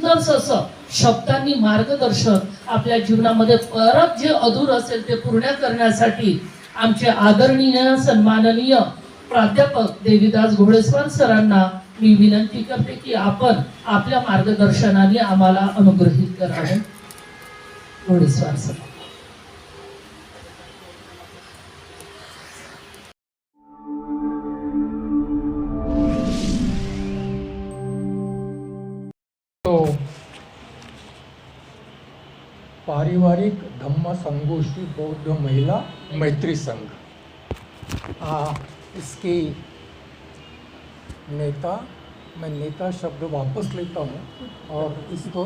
सुंदरसं असं शब्दांनी मार्गदर्शन आपल्या जीवनामध्ये परत जे अधूर असेल ते पूर्ण करण्यासाठी आमचे आदरणीय सन्माननीय प्राध्यापक देवीदास घोडेस्वार सरांना मी विनंती करते की आपण आपल्या मार्गदर्शनाने आम्हाला अनुग्रहित करावे. घोडेस्वार सर. तो पारिवारिक धम्म संगोष्ठी बौद्ध महिला मैत्री संघ, इसकी नेता, मैं नेता शब्द वापस लेता हूँ और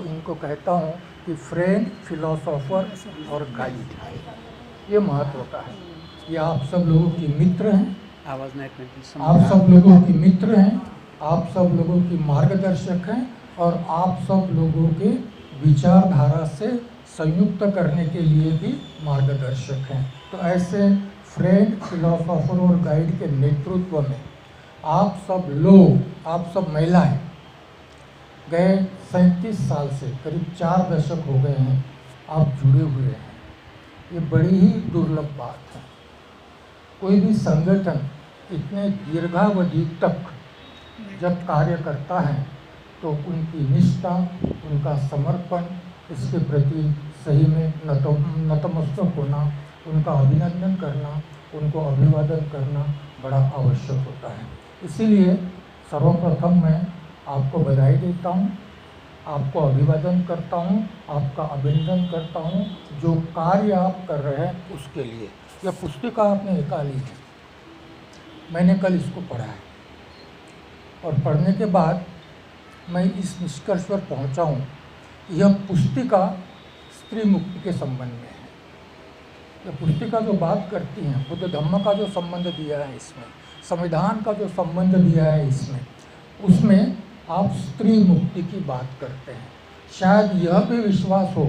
इनको कहता हूँ कि फ्रेंड, फिलोसोफर और गाइड. ये महत्व का है. ये आप सब लोगों की मित्र हैं, आप सब लोगों की मित्र हैं, आप सब लोगों की मार्गदर्शक हैं और आप सब लोगों के विचारधारा से संयुक्त करने के लिए भी मार्गदर्शक हैं. तो ऐसे फ्रेंड, फिलोसोफर और गाइड के नेतृत्व में आप सब लोग, आप सब महिलाएं गए 37 साल से करीब 4 दशक हो गए हैं आप जुड़े हुए हैं. ये बड़ी ही दुर्लभ बात है. कोई भी संगठन इतने दीर्घावधि तक जब कार्य करता है तो उनकी निष्ठा, उनका समर्पण, इसके प्रति सही में नतमस्तक होना, उनका अभिनंदन करना, उनको अभिवादन करना बड़ा आवश्यक होता है. इसीलिए सर्वप्रथम मैं आपको बधाई देता हूँ, आपको अभिवादन करता हूँ, आपका अभिनंदन करता हूँ जो कार्य आप कर रहे हैं उसके लिए. यह पुस्तिका आपने निकाली है, मैंने कल इसको पढ़ा है और पढ़ने के बाद मैं इस निष्कर्ष पर पहुँचा हूँ कि यह पुस्तिका स्त्री मुक्ति के संबंध में है. यह पुस्तिका जो बात करती हैं, बुद्ध धम्म का जो संबंध दिया है इसमें, संविधान का जो संबंध दिया है इसमें, उसमें आप स्त्री मुक्ति की बात करते हैं. शायद यह भी विश्वास हो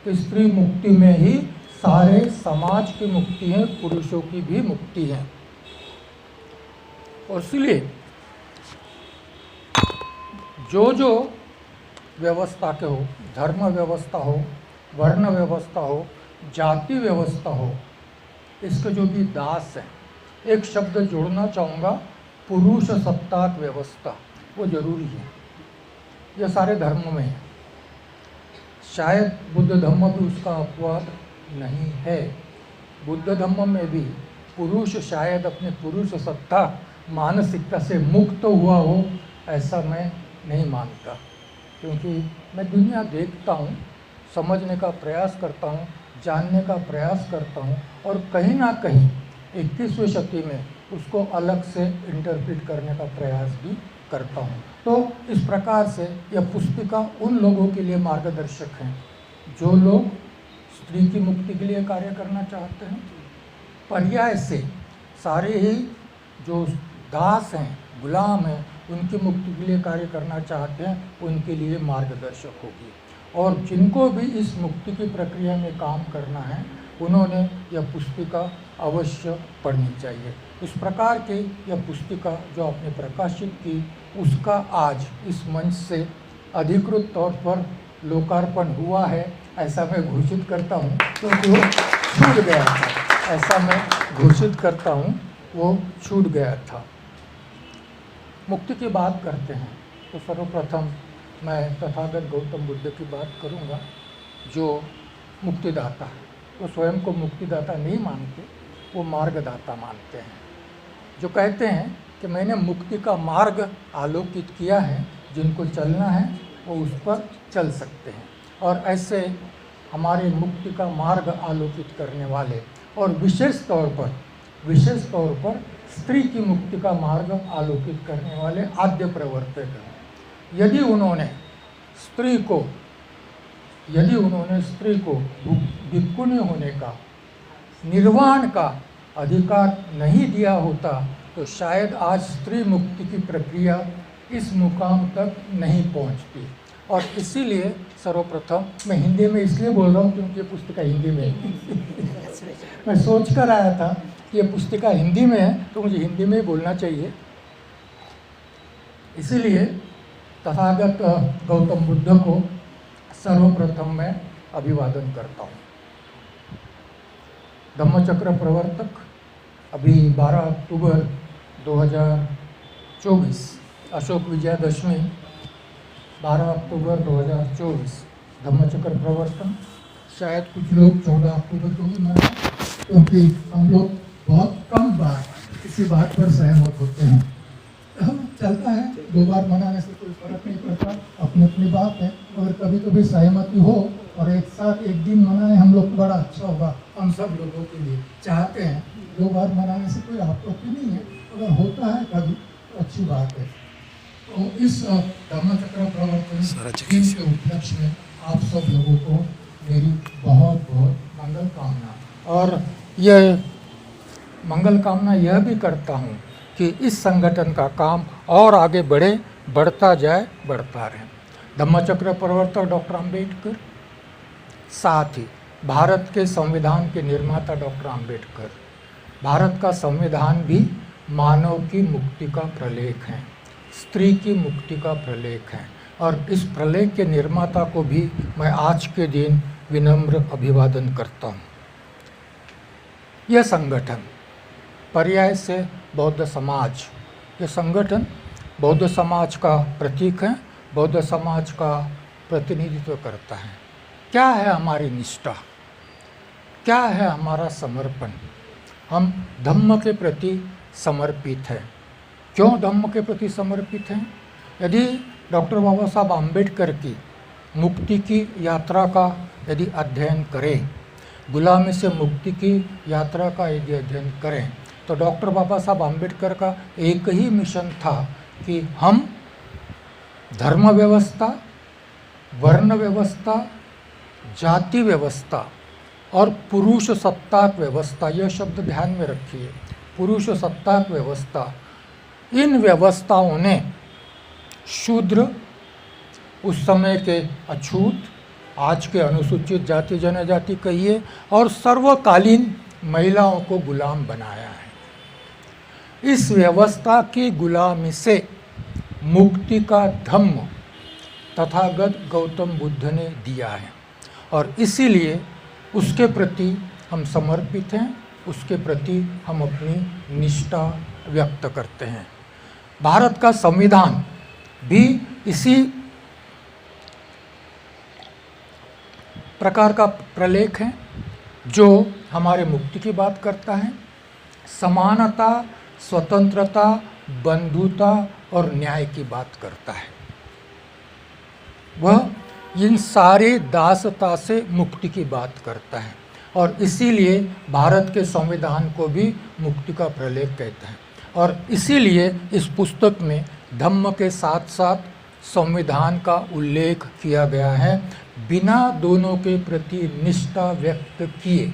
कि स्त्री मुक्ति में ही सारे समाज की मुक्ति है, पुरुषों की भी मुक्ति है. और इसलिए जो व्यवस्था के हो, धर्म व्यवस्था हो, वर्ण व्यवस्था हो, जाति व्यवस्था हो, इसके जो भी दास हैं, एक शब्द जोड़ना चाहूँगा, पुरुष सत्ताक व्यवस्था, वो जरूरी है. यह सारे धर्मों में है. शायद बुद्ध धम्म भी उसका अपवाद नहीं है. बुद्ध धम्म में भी पुरुष शायद अपने पुरुष सत्ता मानसिकता से मुक्त हुआ हो, ऐसा मैं नहीं मानता. क्योंकि मैं दुनिया देखता हूँ, समझने का प्रयास करता हूँ, जानने का प्रयास करता हूँ और कहीं ना कहीं 21वीं शताब्दी में उसको अलग से इंटरप्रेट करने का प्रयास भी करता हूँ. तो इस प्रकार से यह पुस्तिका उन लोगों के लिए मार्गदर्शक हैं जो लोग स्त्री की मुक्ति के लिए कार्य करना चाहते हैं. पर्याय से सारे ही जो दास हैं, गुलाम हैं, उनकी मुक्ति के लिए कार्य करना चाहते हैं, उनके लिए मार्गदर्शक होगी. और जिनको भी इस मुक्ति की प्रक्रिया में काम करना है, उन्होंने यह पुस्तिका अवश्य पढ़नी चाहिए. इस प्रकार की यह पुस्तिका जो आपने प्रकाशित की, उसका आज इस मंच से अधिकृत तौर पर लोकार्पण हुआ है, ऐसा मैं घोषित करता हूँ. क्योंकि वो छूट गया था, ऐसा मैं घोषित करता हूँ, वो छूट गया था. मुक्ति की बात करते हैं तो सर्वप्रथम मैं तथागत गौतम बुद्ध की बात करूंगा, जो मुक्तिदाता है. वो स्वयं को मुक्तिदाता नहीं मानते, वो मार्गदाता मानते हैं. जो कहते हैं कि मैंने मुक्ति का मार्ग आलोकित किया है, जिनको चलना है वो उस पर चल सकते हैं. और ऐसे हमारे मुक्ति का मार्ग आलोकित करने वाले और विशेष तौर पर स्त्री की मुक्ति का मार्ग आलोकित करने वाले आद्य प्रवर्तक हैं. यदि उन्होंने स्त्री को भिक्खुनी होने का, निर्वाण का अधिकार नहीं दिया होता तो शायद आज स्त्री मुक्ति की प्रक्रिया इस मुकाम तक नहीं पहुंचती. और इसीलिए सर्वप्रथम मैं हिंदी में इसलिए बोल रहा हूँ क्योंकि ये पुस्तिका हिंदी में है. मैं सोच कर आया था कि ये पुस्तिका हिंदी में है तो मुझे हिंदी में ही बोलना चाहिए. इसीलिए तथागत गौतम बुद्ध को सर्वप्रथम मैं अभिवादन करता हूँ। धम्मचक्र प्रवर्तक अभी 12 अक्टूबर 2024 अशोक विजयादशमी 12 अक्टूबर 2024 धम्मचक्र प्रवर्तन। शायद कुछ लोग 14 अक्टूबर को भी मनाएं, क्योंकि हम लोग बहुत कम बार किसी बात पर सहमत होते हैं। चलता है, 2 बार मनाने से कोई फर्क नहीं पड़ता, अपनी अपनी बात है। अगर कभी कभी सहमति हो और एक साथ एक दिन मनाएं हम लोग, बड़ा अच्छा होगा हम सब लोगों के लिए। चाहते हैं 2 बार मनाने से कोई आपत्ति नहीं है, अगर होता है कभी तो अच्छी बात है। तो इस धम्मचक्र प्रवर्तन दिन के उपलक्ष्य में आप सब लोगों को मेरी बहुत बहुत मंगल कामना। और यह मंगल कामना यह भी करता हूँ कि इस संगठन का काम और आगे बढ़े, बढ़ता जाए, बढ़ता रहे। धम्मचक्र प्रवर्तक डॉक्टर अंबेडकर, साथ ही भारत के संविधान के निर्माता डॉक्टर अंबेडकर। भारत का संविधान भी मानव की मुक्ति का प्रलेख है, स्त्री की मुक्ति का प्रलेख है, और इस प्रलेख के निर्माता को भी मैं आज के दिन विनम्र अभिवादन करता हूँ। यह संगठन पर्याय से बौद्ध समाज, ये संगठन बौद्ध समाज का प्रतीक है, बौद्ध समाज का प्रतिनिधित्व करता है। क्या है हमारी निष्ठा, क्या है हमारा समर्पण? हम धम्म के प्रति समर्पित हैं। क्यों धम्म के प्रति समर्पित हैं? यदि डॉक्टर बाबा साहब आम्बेडकर की मुक्ति की यात्रा का यदि अध्ययन करें, गुलामी से मुक्ति की यात्रा का यदि अध्ययन करें, तो डॉक्टर बाबा साहब आम्बेडकर का एक ही मिशन था कि हम धर्म व्यवस्था, वर्ण व्यवस्था, जाति व्यवस्था और पुरुष सत्ताक व्यवस्था, यह शब्द ध्यान में रखिए, पुरुष सत्ताक व्यवस्था, इन व्यवस्थाओं ने शूद्र, उस समय के अछूत, आज के अनुसूचित जाति जनजाति कहिए, और सर्वकालीन महिलाओं को गुलाम बनाया है। इस व्यवस्था की गुलामी से मुक्ति का धम्म तथागत गौतम बुद्ध ने दिया है, और इसीलिए उसके प्रति हम समर्पित हैं, उसके प्रति हम अपनी निष्ठा व्यक्त करते हैं। भारत का संविधान भी इसी प्रकार का प्रलेख है, जो हमारे मुक्ति की बात करता है। समानता, स्वतंत्रता, बंधुता और न्याय की बात करता है। वह इन सारे दासता से मुक्ति की बात करता है, और इसीलिए भारत के संविधान को भी मुक्ति का प्रलेख कहता है। और इसीलिए इस पुस्तक में धम्म के साथ साथ संविधान का उल्लेख किया गया है। बिना दोनों के प्रति निष्ठा व्यक्त किए,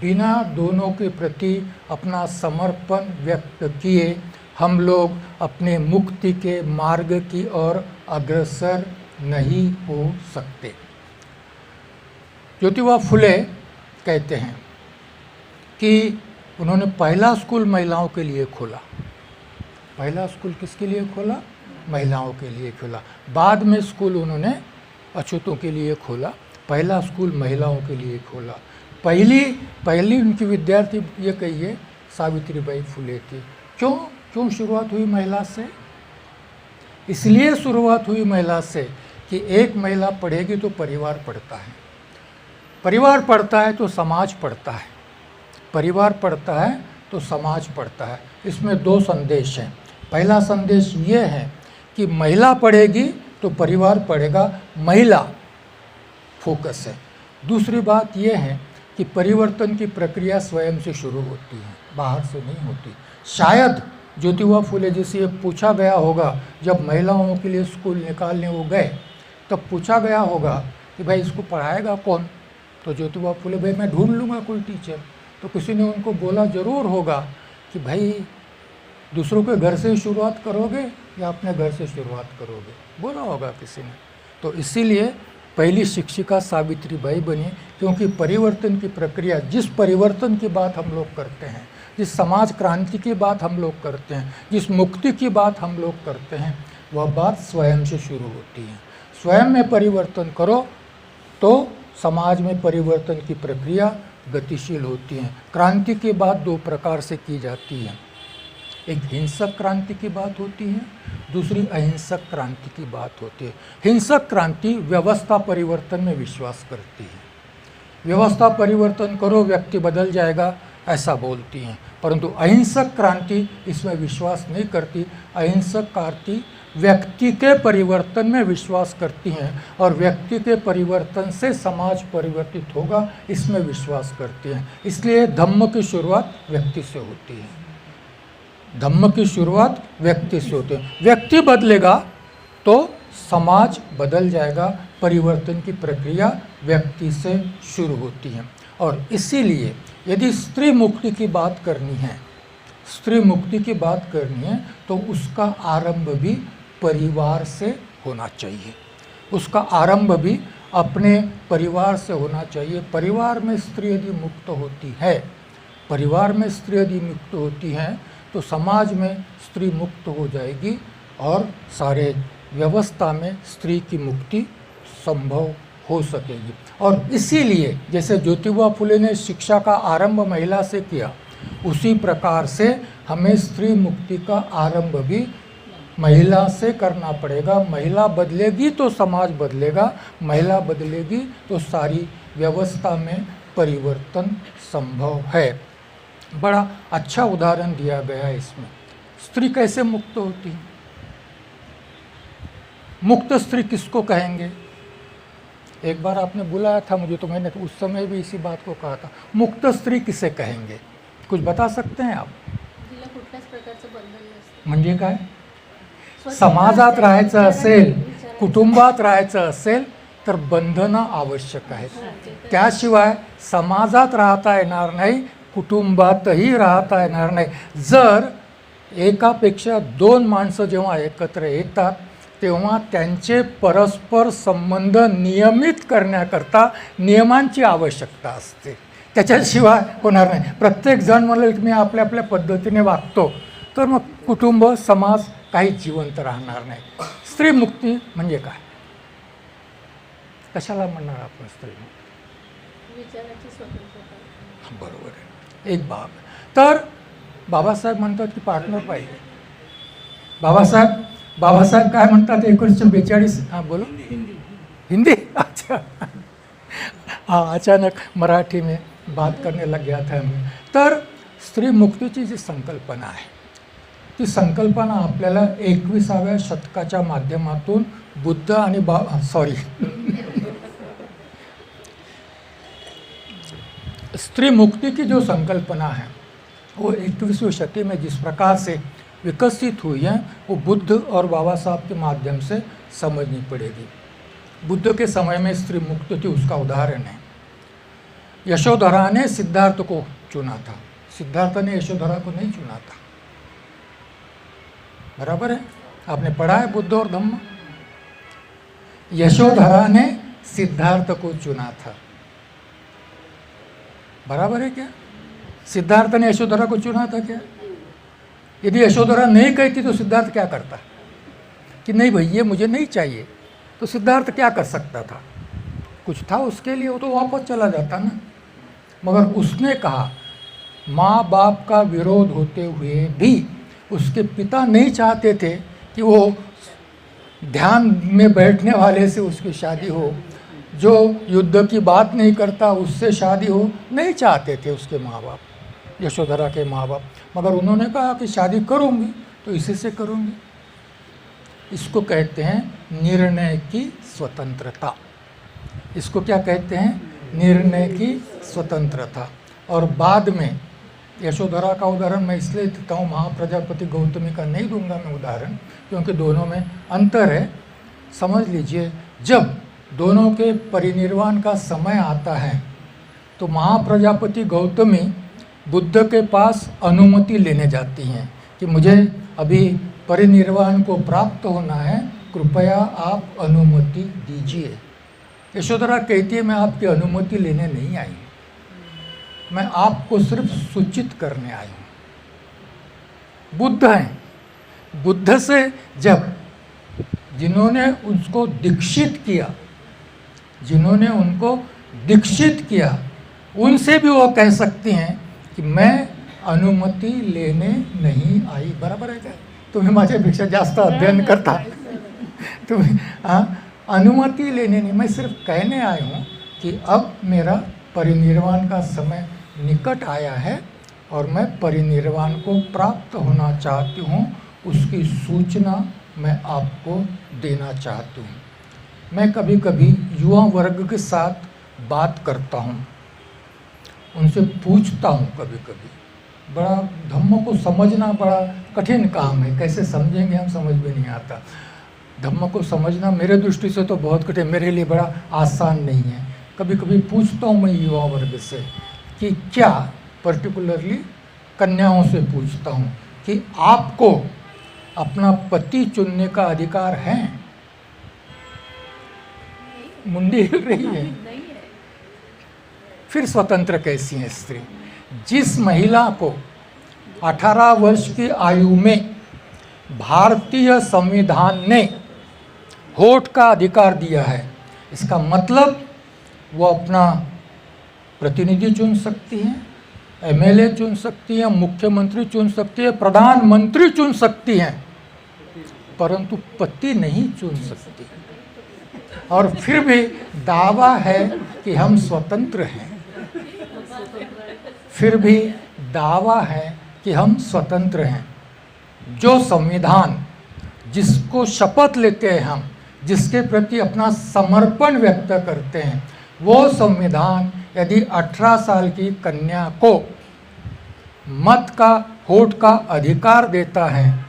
बिना दोनों के प्रति अपना समर्पण व्यक्त किए, हम लोग अपने मुक्ति के मार्ग की ओर अग्रसर नहीं हो सकते। ज्योतिबा फुले कहते हैं कि उन्होंने पहला स्कूल महिलाओं के लिए खोला। पहला स्कूल किसके लिए खोला? महिलाओं के लिए खोला। बाद में स्कूल उन्होंने अछूतों के लिए खोला, पहला स्कूल महिलाओं के लिए खोला। पहली उनकी विद्यार्थी ये कहिए सावित्रीबाई फुले थी। क्यों शुरुआत हुई महिला से? इसलिए शुरुआत हुई महिला से कि एक महिला पढ़ेगी तो परिवार पढ़ता है, परिवार पढ़ता है तो समाज पढ़ता है, परिवार पढ़ता है तो समाज पढ़ता है। इसमें 2 संदेश हैं। पहला संदेश ये है कि महिला पढ़ेगी तो परिवार पढ़ेगा, महिला फोकस है। दूसरी बात यह है कि परिवर्तन की प्रक्रिया स्वयं से शुरू होती है, बाहर से नहीं होती। शायद ज्योतिबा फुले जी से ये पूछा गया होगा, जब महिलाओं के लिए स्कूल निकालने वो गए तब पूछा गया होगा कि भाई इसको पढ़ाएगा कौन? तो ज्योतिबा फुले, भाई मैं ढूंढ लूँगा कोई टीचर। तो किसी ने उनको बोला ज़रूर होगा कि भाई दूसरों के घर से शुरुआत करोगे या अपने घर से शुरुआत करोगे, बोला होगा किसी ने। तो इसीलिए पहली शिक्षिका सावित्रीबाई बनी, क्योंकि परिवर्तन की प्रक्रिया, जिस परिवर्तन की बात हम लोग करते हैं, जिस समाज क्रांति की बात हम लोग करते हैं, जिस मुक्ति की बात हम लोग करते हैं, वह बात स्वयं से शुरू होती है। स्वयं में परिवर्तन करो तो समाज में परिवर्तन की प्रक्रिया गतिशील होती है। क्रांति की बात दो प्रकार से की जाती है, एक हिंसक क्रांति की बात होती है, दूसरी अहिंसक क्रांति की बात होती है। हिंसक क्रांति व्यवस्था परिवर्तन में विश्वास करती है, व्यवस्था परिवर्तन करो व्यक्ति बदल जाएगा ऐसा बोलती हैं, परंतु अहिंसक क्रांति इसमें विश्वास नहीं करती। अहिंसक क्रांति व्यक्ति के परिवर्तन में विश्वास करती हैं और व्यक्ति के परिवर्तन से समाज परिवर्तित होगा इसमें विश्वास करती हैं। इसलिए धम्म की शुरुआत व्यक्ति से होती है, धम्म की शुरुआत व्यक्ति से होती है। व्यक्ति बदलेगा तो समाज बदल जाएगा, परिवर्तन की प्रक्रिया व्यक्ति से शुरू होती है। और इसीलिए यदि स्त्री मुक्ति की बात करनी है, स्त्री मुक्ति की बात करनी है तो उसका आरंभ भी परिवार से होना चाहिए, उसका आरंभ भी अपने परिवार से होना चाहिए। परिवार में स्त्री यदि मुक्त होती है, परिवार में स्त्री यदि मुक्त होती है तो समाज में स्त्री मुक्त हो जाएगी और सारे व्यवस्था में स्त्री की मुक्ति संभव हो सकेगी। और इसीलिए जैसे ज्योतिबा फुले ने शिक्षा का आरंभ महिला से किया, उसी प्रकार से हमें स्त्री मुक्ति का आरंभ भी महिला से करना पड़ेगा। महिला बदलेगी तो समाज बदलेगा, महिला बदलेगी तो सारी व्यवस्था में परिवर्तन संभव है। बड़ा अच्छा उदाहरण दिया गया है इसमें। स्त्री कैसे मुक्त होती है? मुक्त स्त्री किसको कहेंगे? एक बार आपने बुलाया था मुझे, तो मैंने उस समय भी इसी बात को कहा था, मुक्त स्त्री किसे कहेंगे? कुछ बता सकते हैं आप? म्हणजे काय? समाजात राहायचं असेल, कुटुंबात राहायचं असेल तर बंधनं आवश्यक आहेत, त्याशिवाय समाजात राहता येणार नाही, कुटुंबातही राहता येणार नाही। जर एकापेक्षा दोन माणसं जेव्हा एकत्र येतात तेव्हा त्यांचे परस्पर संबंध नियमित करण्याकरता नियमांची आवश्यकता असते, त्याच्याशिवाय होणार नाही। प्रत्येक जण म्हणलं की मी आपल्या आपल्या पद्धतीने वागतो तर मग कुटुंब समाज काही जिवंत राहणार नाही। स्त्री मुक्ती म्हणजे काय? कशाला म्हणणार आपण स्त्री मुक्ती? विचाराची स्वतंत्रता। बरोबर आहे, एक बाब। तर बाबासाहेब म्हणतात की पार्टनर पाहिजे। बाबासाहेब काय म्हणतात 1942? हाँ बोलो। हिंदी? अच्छा हाँ, अचानक मराठी में बात करने लग गया था मैं। तर स्त्री मुक्तीची जी संकल्पना आहे ती संकल्पना आपल्याला 21व्या शतकाच्या माध्यमातून बुद्ध आणि स्त्री मुक्ति की जो संकल्पना है वो 21वीं शती में जिस प्रकार से विकसित हुई है वो बुद्ध और बाबा साहब के माध्यम से समझनी पड़ेगी। बुद्ध के समय में स्त्री मुक्त थी, उसका उदाहरण है यशोधरा ने सिद्धार्थ को चुना था, सिद्धार्थ ने यशोधरा को नहीं चुना था। बराबर है, आपने पढ़ा है बुद्ध और धम्म। यशोधरा ने सिद्धार्थ को चुना था, बराबर है क्या? सिद्धार्थ ने यशोधरा को चुना था क्या? यदि यशोधरा नहीं कहती तो सिद्धार्थ क्या करता कि नहीं भाई ये मुझे नहीं चाहिए, तो सिद्धार्थ क्या कर सकता था? कुछ था उसके लिए, वो तो वापस चला जाता ना। मगर उसने कहा, माँ बाप का विरोध होते हुए भी उसके पिता नहीं चाहते थे कि वो ध्यान में बैठने वाले से उसकी शादी हो, जो युद्ध की बात नहीं करता उससे शादी हो, नहीं चाहते थे उसके माँ बाप, यशोधरा के माँ बाप। मगर उन्होंने कहा कि शादी करूँगी तो इसी से करूँगी। इसको कहते हैं निर्णय की स्वतंत्रता। इसको क्या कहते हैं? निर्णय की स्वतंत्रता। और बाद में यशोधरा का उदाहरण मैं इसलिए देता हूँ, महाप्रजापति गौतमी का नहीं दूंगा मैं उदाहरण, क्योंकि दोनों में अंतर है। समझ लीजिए, जब दोनों के परिनिर्वाण का समय आता है तो महाप्रजापति गौतमी बुद्ध के पास अनुमति लेने जाती हैं कि मुझे अभी परिनिर्वाण को प्राप्त होना है, कृपया आप अनुमति दीजिए। यशोधरा कहती है मैं आपकी अनुमति लेने नहीं आई, मैं आपको सिर्फ सूचित करने आई हूँ। बुद्ध हैं, बुद्ध से जब जिन्होंने उसको दीक्षित किया, जिन्होंने उनको दीक्षित किया, उनसे भी वो कह सकती हैं की मैं अनुमति लेने नहीं आई. बराबर आहे का? तुम्ही माझ्यापेक्षा जास्त अध्ययन करता. तुम्ही अनुमति लेने नहीं, मैं सिर्फ कहने आया हूँ कि अब मेरा परिनिर्वाण का समय निकट आया है और मैं परिनिर्वाण को प्राप्त होना चाहती हूँ, उसकी सूचना मैं आपको देना चाहती हूँ. मैं कभी कभी युवा वर्ग के साथ बात करता हूँ, उनसे पूछता हूँ कभी कभी. बड़ा धम्म को समझना बड़ा कठिन काम है, कैसे समझेंगे हम समझ में नहीं आता. धम्म को समझना मेरे दृष्टि से तो बहुत कठिन, मेरे लिए बड़ा आसान नहीं है. कभी कभी पूछता हूँ मैं युवा वर्ग से कि क्या, पर्टिकुलरली कन्याओं से पूछता हूँ कि आपको अपना पति चुनने का अधिकार है? मुंडी हिल रही है. नहीं है. फिर स्वतंत्र कैसी है स्त्री? जिस महिला को 18 वर्ष की आयु में भारतीय संविधान ने वोट का अधिकार दिया है, इसका मतलब वो अपना प्रतिनिधि चुन सकती है, एमएलए चुन सकती है, मुख्यमंत्री चुन सकती है, प्रधानमंत्री चुन सकती हैं, परंतु पति नहीं चुन सकती. और फिर भी दावा है कि हम स्वतंत्र हैं. फिर भी दावा है कि हम स्वतंत्र हैं. जो संविधान, जिसको शपथ लेते हैं हम, जिसके प्रति अपना समर्पण व्यक्त करते हैं, वो संविधान यदि 18 साल की कन्या को मत का, वोट का अधिकार देता है,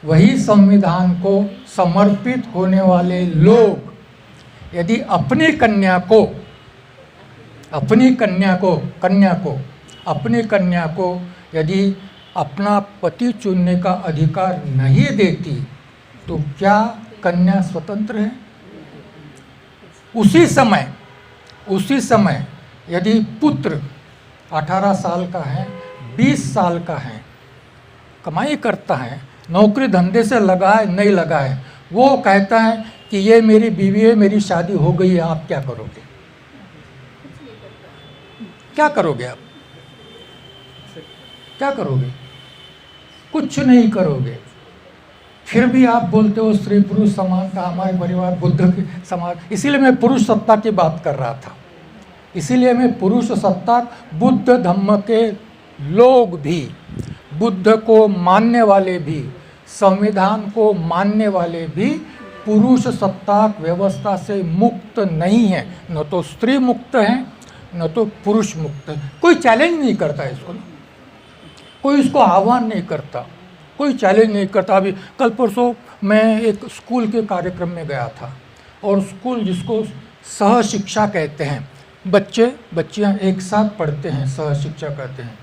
वही संविधान को समर्पित होने वाले लोग यदि अपनी कन्या को यदि अपना पति चुनने का अधिकार नहीं देती, तो क्या कन्या स्वतंत्र है? उसी समय यदि पुत्र 18 साल का है, 20 साल का है, कमाई करता है, नौकरी धंधे से लगा है, नहीं लगा है, वो कहता है कि ये मेरी बीवी है, मेरी शादी हो गई है, आप क्या करोगे? क्या करोगे आप? क्या करोगे? कुछ नहीं करोगे. फिर भी आप बोलते हो स्त्री पुरुष समानता, हमारे परिवार बुद्ध के समाज. इसीलिए मैं पुरुष सत्ता की बात कर रहा था. इसीलिए मैं पुरुष सत्ता, बुद्ध धम्म के लोग भी, बुद्ध को मानने वाले भी, संविधान को मानने वाले भी पुरुष सत्ताक व्यवस्था से मुक्त नहीं है. न तो स्त्री मुक्त है, न तो पुरुष मुक्त है. कोई चैलेंज नहीं करता इसको, कोई इसको आह्वान नहीं करता, कोई चैलेंज नहीं करता. अभी कल परसों मैं एक स्कूल के कार्यक्रम में गया था, और स्कूल जिसको सह शिक्षा कहते हैं, बच्चे बच्चियां एक साथ पढ़ते हैं, सह शिक्षा कहते हैं.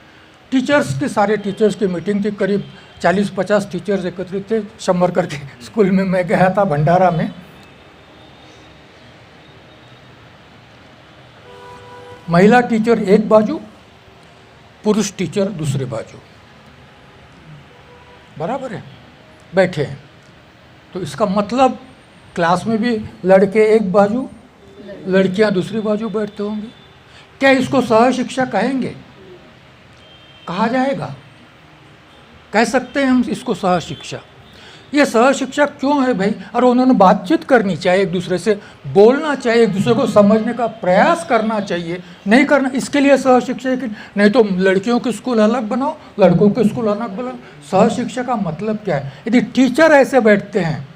टीचर्स के, सारे टीचर्स की मीटिंग थी, करीब 40-50 टीचर्स एकत्रित थे, 100 करके स्कूल में मैं गया था भंडारा में. महिला टीचर एक बाजू, पुरुष टीचर दूसरे बाजू, बराबर है, बैठे हैं. तो इसका मतलब क्लास में भी लड़के एक बाजू, लड़कियां दूसरी बाजू बैठते होंगे. क्या इसको सह शिक्षा कहेंगे? कहा जाएगा? कह सकते हैं हम इसको सह शिक्षा. ये सह शिक्षा क्यों है भाई? और उन्होंने बातचीत करनी चाहिए, एक दूसरे से बोलना चाहिए, एक दूसरे को समझने का प्रयास करना चाहिए. नहीं करना, इसके लिए सह शिक्षा है कि नहीं तो लड़कियों के स्कूल अलग बनाओ, लड़कों के स्कूल अलग बनाओ. सह शिक्षा का मतलब क्या है? यदि टीचर ऐसे बैठते हैं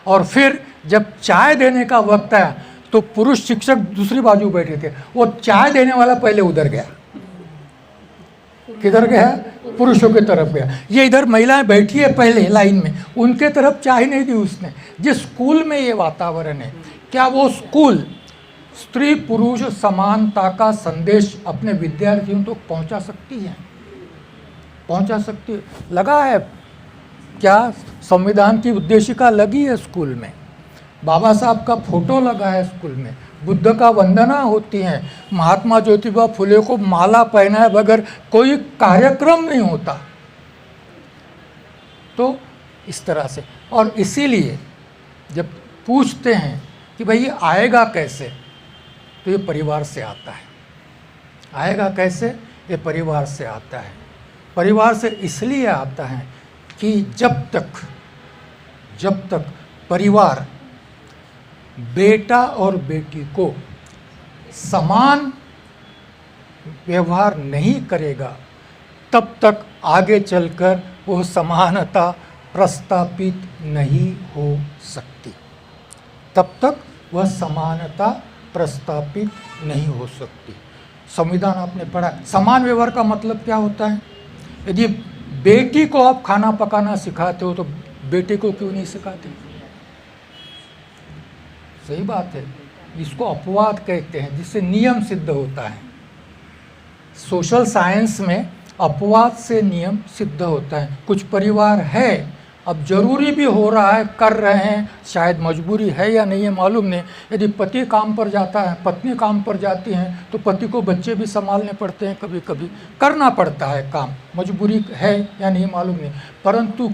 और फिर जब चाय देने का वक्त आया तो पुरुष शिक्षक दूसरी बाजू बैठे थे, वो चाय देने वाला पहले उधर गया. किधर गया? पुरुषों की तरफ गया. ये इधर महिलाएं बैठी है पहले लाइन में, उनके तरफ चाय नहीं दी उसने. जिस स्कूल में ये वातावरण है, क्या वो स्कूल स्त्री पुरुष समानता का संदेश अपने विद्यार्थियों तक पहुंचा सकती है? पहुंचा सकती है. लगा है क्या? संविधान की उद्देशिका लगी है स्कूल में, बाबा साहब का फोटो लगा है स्कूल में, बुद्ध का वंदना होती है, महात्मा ज्योतिबा फुले को माला पहनाए बगैर कोई कार्यक्रम नहीं होता. तो इस तरह से और इसीलिए जब पूछते हैं कि भाई ये आएगा कैसे, तो ये परिवार से आता है। आएगा कैसे? ये परिवार से आता है। परिवार से इसलिए आता है कि जब तक परिवार बेटा और बेटी को समान व्यवहार नहीं करेगा, तब तक आगे चलकर वो समानता प्रस्थापित नहीं हो सकती। तब तक वह समानता प्रस्थापित नहीं हो सकती। संविधान आपने पढ़ा, समान व्यवहार का मतलब क्या होता है? यदि बेटी को आप खाना पकाना सिखाते हो तो बेटे को क्यों नहीं सिखाते? सही बात है। इसको अपवाद कहते हैं, जिससे नियम सिद्ध होता है। सोशल साइंस में अपवाद से नियम सिद्ध होता है। कुछ परिवार है, अब जरूरी भी हो रहा है, कर रहे हैं, शायद मजबूरी है या नहीं है मालूम नहीं। यदि पति काम पर जाता है, पत्नी काम पर जाती हैं, तो पति को बच्चे भी संभालने पड़ते हैं, कभी कभी करना पड़ता है काम, मजबूरी है या नहीं मालूम नहीं। परंतु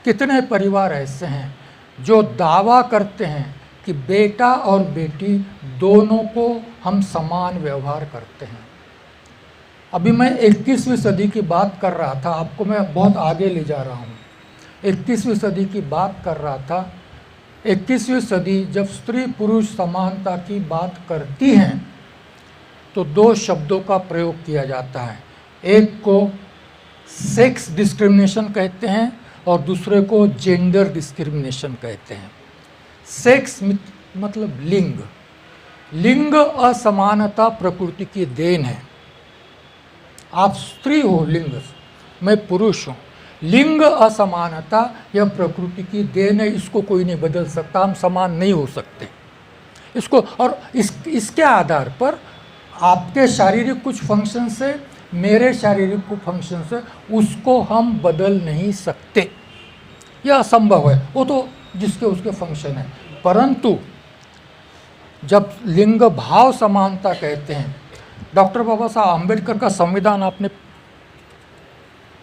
कितने परिवार ऐसे हैं जो दावा करते हैं कि बेटा और बेटी दोनों को हम समान व्यवहार करते हैं। अभी मैं 21वीं सदी की बात कर रहा था, आपको मैं बहुत आगे ले जा रहा हूँ। 21वीं सदी की बात कर रहा था। 21वीं सदी जब स्त्री पुरुष समानता की बात करती हैं तो दो शब्दों का प्रयोग किया जाता है। एक को सेक्स डिस्क्रिमिनेशन कहते हैं और दूसरे को जेंडर डिस्क्रिमिनेशन कहते हैं। सेक्स मतलब लिंग। लिंग असमानता प्रकृति की देन है। आप स्त्री हो, लिंग, मैं पुरुष हूँ। लिंग असमानता यह प्रकृति की देन है, इसको कोई नहीं बदल सकता। हम समान नहीं हो सकते इसको। और इसके आधार पर आपके शारीरिक कुछ फंक्शन से, मेरे शारीरिक कुछ फंक्शन से, उसको हम बदल नहीं सकते। यह असंभव है, वो तो जिसके उसके फंक्शन है। परंतु जब लिंग भाव समानता कहते हैं, डॉक्टर बाबा साहब अम्बेडकर का संविधान आपने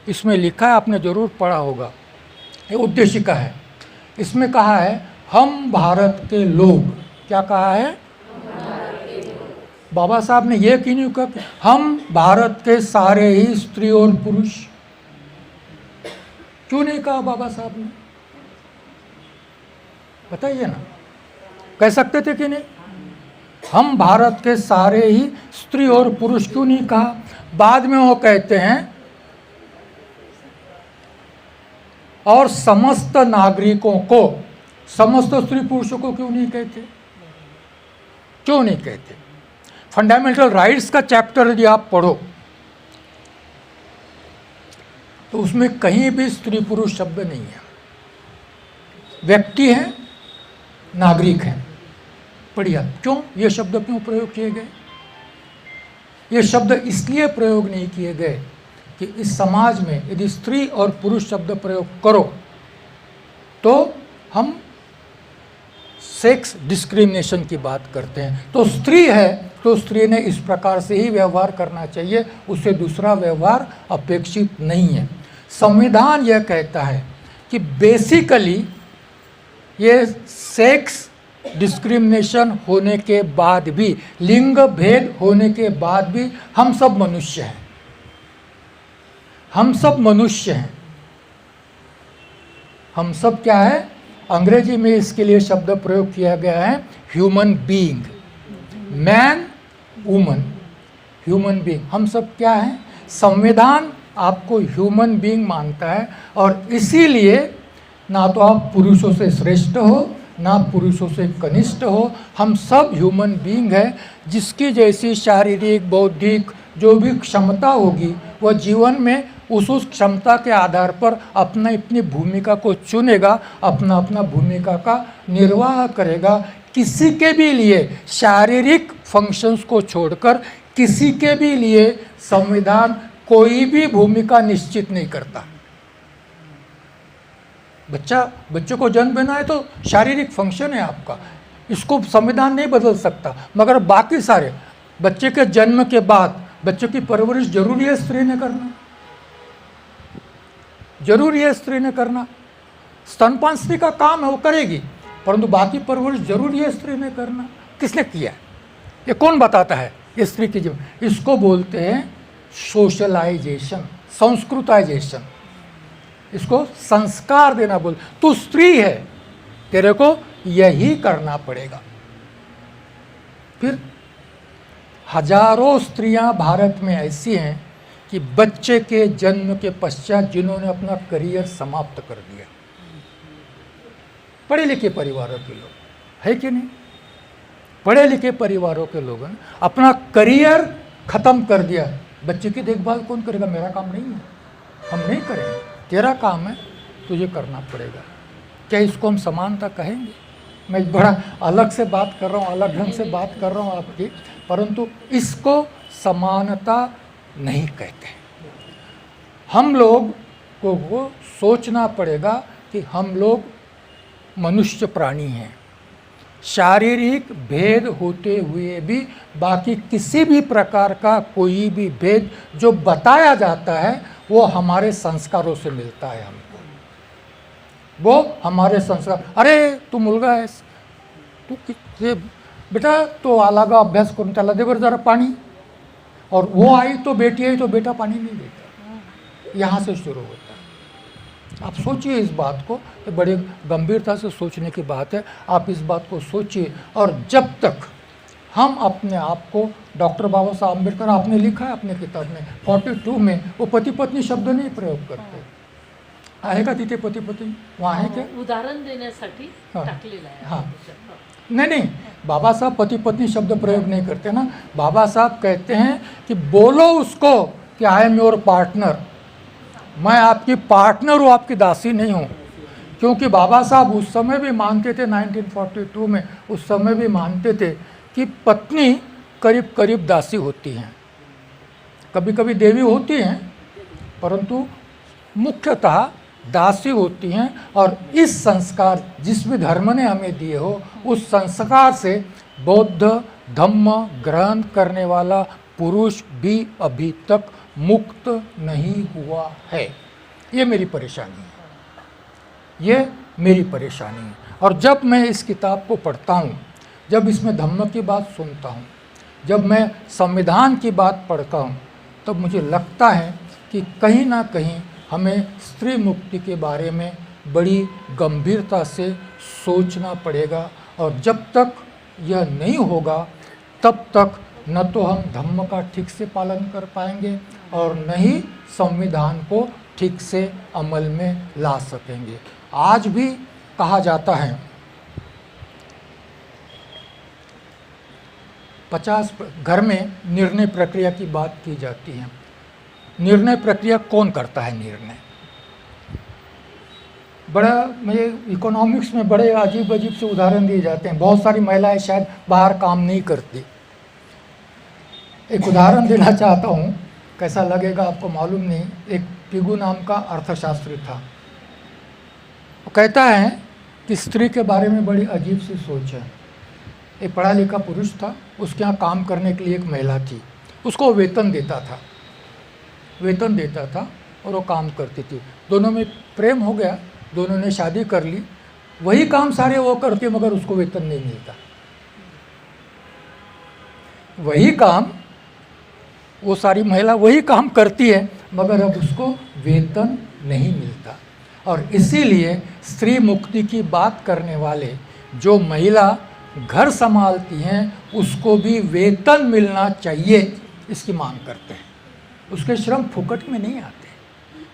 इसमें लिखा है, आपने जरूर पढ़ा होगा, ये उद्देशिका है। इसमें कहा है हम भारत के लोग, क्या कहा है? बाबा साहब ने ये क्यों नहीं कहा कि हम भारत के सारे ही स्त्री और पुरुष? क्यों नहीं कहा बाबा साहब ने? बताइए ना, कह सकते थे कि नहीं? हम भारत के सारे ही स्त्री और पुरुष क्यों नहीं कहा? बाद में वो कहते हैं और समस्त नागरिकों को, समस्त स्त्री पुरुषों को क्यों नहीं कहते? क्यों नहीं कहते? फंडामेंटल राइट्स का चैप्टर यदि आप पढ़ो तो उसमें कहीं भी स्त्री पुरुष शब्द नहीं है। व्यक्ति है, नागरिक है। पढ़िए क्यों ये शब्द क्यों प्रयोग किए गए? ये शब्द इसलिए प्रयोग नहीं किए गए कि इस समाज में यदि स्त्री और पुरुष शब्द प्रयोग करो तो हम सेक्स डिस्क्रिमिनेशन की बात करते हैं। तो स्त्री है तो स्त्री ने इस प्रकार से ही व्यवहार करना चाहिए, उससे दूसरा व्यवहार अपेक्षित नहीं है। संविधान यह कहता है कि बेसिकली ये सेक्स डिस्क्रिमिनेशन होने के बाद भी, लिंग भेद होने के बाद भी हम सब मनुष्य हैं। हम सब मनुष्य हैं। हम सब क्या है? अंग्रेजी में इसके लिए शब्द प्रयोग किया गया है human being. Man, woman, human being. हम सब क्या है? संविधान आपको ह्यूमन बीइंग मानता है और इसीलिए ना तो आप पुरुषों से श्रेष्ठ हो ना पुरुषों से कनिष्ठ हो। हम सब ह्यूमन बीइंग है। जिसकी जैसी शारीरिक, बौद्धिक जो भी क्षमता होगी वह जीवन में उस क्षमता के आधार पर अपनी भूमिका को चुनेगा, अपना भूमिका का निर्वाह करेगा। किसी के भी लिए शारीरिक फंक्शंस को छोड़कर किसी के भी लिए संविधान कोई भी भूमिका निश्चित नहीं करता। बच्चे को जन्म देना है तो शारीरिक फंक्शन है आपका, इसको संविधान नहीं बदल सकता। मगर बाकी सारे, बच्चे के जन्म के बाद बच्चे की परवरिश जरूरी है स्त्री ने करना, जरूरी है स्त्री ने करना। स्तनपान स्त्री का काम है, वो करेगी, परंतु बाकी परवरिश जरूरी है स्त्री ने करना। किसने किया? ये कौन बताता है? ये स्त्री की जो, इसको बोलते हैं सोशलाइजेशन, संस्कृताइजेशन। इसको संस्कार देना बोल। तू स्त्री है, तेरे को यही करना पड़ेगा। फिर हजारों स्त्रियां भारत में ऐसी हैं कि बच्चे के जन्म के पश्चात जिन्होंने अपना करियर समाप्त कर दिया। पढ़े लिखे परिवारों के लोग है कि नहीं? पढ़े लिखे परिवारों के लोगों ने अपना करियर खत्म कर दिया। बच्चे की देखभाल कौन करेगा? मेरा काम नहीं है, हम नहीं करेंगे, तेरा काम है, तुझे करना पड़ेगा। क्या इसको हम समानता कहेंगे? मैं बड़ा अलग से बात कर रहा हूँ, अलग ढंग से बात कर रहा हूँ आपकी, परंतु इसको समानता नहीं कहते। हम लोग को सोचना पड़ेगा कि हम लोग मनुष्य प्राणी हैं। शारीरिक भेद होते हुए भी बाकी किसी भी प्रकार का कोई भी भेद जो बताया जाता है वो हमारे संस्कारों से मिलता है हमको। वो हमारे संस्कार, अरे तू मुलगा आहेस, तू किती बेटा तो आला का अभ्यास करून त्याला दे बरं जरा पाणी, और वो आई तो बेटी आई तो बेटा पानी नहीं देता। यहाँ से शुरू होता है। आप सोचिए इस बात को, तो बड़े गंभीरता से सोचने की बात है। आप इस बात को सोचिए, और जब तक हम अपने आप को, डॉक्टर बाबा साहब अम्बेडकर आपने लिखा है अपने किताब में 42 में, वो पति पत्नी शब्द नहीं प्रयोग करते। आहे का तिथे पती पत्नी? वहाँ आहे क्या? उदाहरण देण्यासाठी हाँ. टाकलेलं आहे. हाँ. नहीं, बाबा साहब पति पत्नी शब्द प्रयोग नहीं करते ना। बाबा साहब कहते हैं कि बोलो उसको कि आई एम योर पार्टनर, मैं आपकी पार्टनर हूँ, आपकी दासी नहीं हूँ। क्योंकि बाबा साहब उस समय भी मानते थे, 1942 में उस समय भी मानते थे कि पत्नी करीब करीब दासी होती हैं, कभी कभी देवी होती हैं, परंतु मुख्यतः दासी होती हैं। और इस संस्कार जिस भी धर्म ने हमें दिए हो, उस संस्कार से बौद्ध धम्म ग्रहण करने वाला पुरुष भी अभी तक मुक्त नहीं हुआ है। ये मेरी परेशानी है, ये मेरी परेशानी है। और जब मैं इस किताब को पढ़ता हूँ, जब इसमें धम्म की बात सुनता हूँ, जब मैं संविधान की बात पढ़ता हूँ, तब मुझे लगता है कि कहीं ना कहीं हमें स्त्री मुक्ति के बारे में बड़ी गंभीरता से सोचना पड़ेगा। और जब तक यह नहीं होगा तब तक न तो हम धम्म का ठीक से पालन कर पाएंगे और न ही संविधान को ठीक से अमल में ला सकेंगे। आज भी कहा जाता है 50 घर में निर्णय प्रक्रिया की बात की जाती है। निर्णय प्रक्रिया कौन करता है? निर्णय बड़ा, मुझे इकोनॉमिक्स में बड़े अजीब अजीब से उदाहरण दिए जाते हैं। बहुत सारी महिलाएं शायद बाहर काम नहीं करती। एक उदाहरण देना चाहता हूँ, कैसा लगेगा आपको मालूम नहीं। एक पिगू नाम का अर्थशास्त्री था, वो कहता है कि स्त्री के बारे में बड़ी अजीब सी सोच है। एक पढ़ा लिखा पुरुष था, उसके यहाँ काम करने के लिए एक महिला थी, उसको वेतन देता था, वेतन देता था और वो काम करती थी। दोनों में प्रेम हो गया, दोनों ने शादी कर ली, वही काम सारे वो करती मगर उसको वेतन नहीं मिलता। वही काम, वो सारी महिला वही काम करती है मगर अब उसको वेतन नहीं मिलता। और इसीलिए स्त्री मुक्ति की बात करने वाले जो महिला घर संभालती हैं उसको भी वेतन मिलना चाहिए, इसकी मांग करते हैं। उसके श्रम फुकट में नहीं आते।